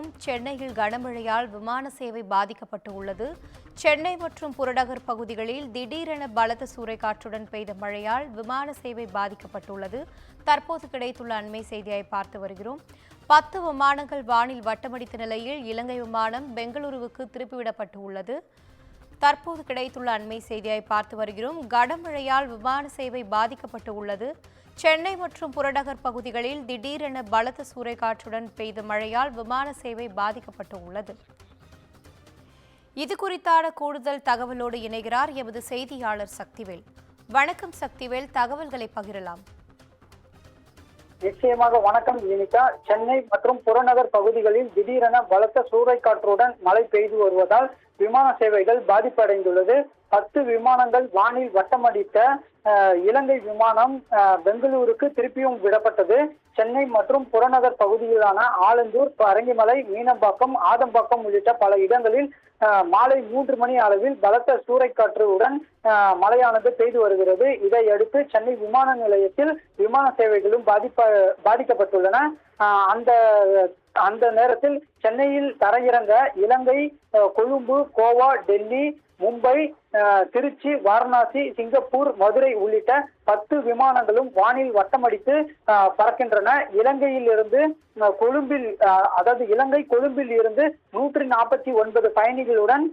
வணக்கம். சென்னையில் கனமழையால் விமான சேவை பாதிக்கப்பட்டு உள்ளது. சென்னை மற்றும் புறநகர் பகுதிகளில் திடீரென பலத்த சூறைக்காற்றுடன் பெய்த மழையால் விமான சேவை பாதிக்கப்பட்டுள்ளது. தற்போது கிடைத்துள்ள அண்மை செய்தியை பார்த்து வருகிறோம். 10 விமானங்கள் வானில் வட்டமடித்த நிலையில் இலங்கை விமானம் பெங்களூருவுக்கு திருப்பிவிடப்பட்டு உள்ளது. தற்போது கிடைத்துள்ள அண்மை செய்தியை பார்த்து வருகிறோம். கனமழையால் விமான சேவை பாதிக்கப்பட்டு உள்ளது. சென்னை மற்றும் புறநகர் பகுதிகளில் திடீரென பலத்த சூறைக்காற்றுடன் பெய்த மழையால் விமான சேவை பாதிக்கப்பட்டு உள்ளது. இது குறித்தான கூடுதல் தகவலோடு இணைகிறார் எமது செய்தியாளர் சக்திவேல். வணக்கம் சக்திவேல், தகவல்களை பகிரலாம். நிச்சயமாக வணக்கம் வினிதா. சென்னை மற்றும் புறநகர் பகுதிகளில் திடீரென பலத்த சூறைக்காற்றுடன் மழை பெய்து வருவதால் விமான சேவைகள் பாதிப்படைந்துள்ளது. 10 விமானங்கள் வானில் வட்டமடித்த இலங்கை விமானம் பெங்களூருக்கு திருப்பியும் விடப்பட்டது. சென்னை மற்றும் புறநகர் பகுதியிலான ஆலந்தூர், பரங்கிமலை, மீனம்பாக்கம், ஆதம்பாக்கம் உள்ளிட்ட பல இடங்களில் மாலை 3 மணி அளவில் பலத்த சூறைக்காற்றுடன் மழையானது பெய்து வருகிறது. இதையடுத்து சென்னை விமான நிலையத்தில் விமான சேவைகளும் பாதிக்கப்பட்டுள்ளன. அந்த நேரத்தில் சென்னையில் தரையிறங்க இலங்கை, கொழும்பு, கோவா, டெல்லி, மும்பை, திருச்சி, வாரணாசி, சிங்கப்பூர், மதுரை உள்ளிட்ட 10 விமானங்களும் வானில் வட்டமடித்து பறக்கின்றன. இலங்கையில் இருந்து கொழும்பில் இருந்து 149 பயணிகளுடன்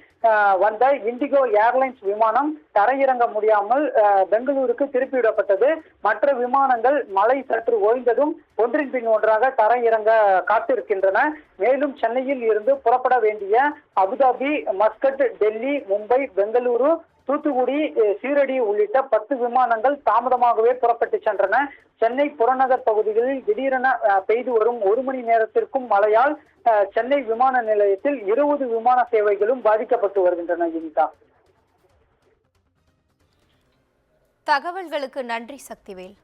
வந்த இண்டிகோ ஏர்லைன்ஸ் விமானம் தரையிறங்க முடியாமல் பெங்களூருக்கு திருப்பிவிடப்பட்டது. மற்ற விமானங்கள் மழை சற்று ஓய்ந்ததும் ஒன்றின் பின் ஒன்றாக தரையிறங்க காத்திருக்கின்றன. மேலும் சென்னையில் இருந்து புறப்பட வேண்டிய அபுதாபி, மஸ்கட், டெல்லி, மும்பை, பெங்களூரு, தூத்துக்குடி, சீரடி உள்ளிட்ட 10 விமானங்கள் தாமதமாகவே புறப்பட்டு சென்றன. சென்னை புறநகர் பகுதிகளில் திடீரென பெய்து வரும் 1 மணி நேரத்திற்கும் மழையால் சென்னை விமான நிலையத்தில் 20 விமான சேவைகளும் பாதிக்கப்பட்டு வருகின்றன. வினிதா, தகவல்களுக்கு நன்றி சக்திவேல்.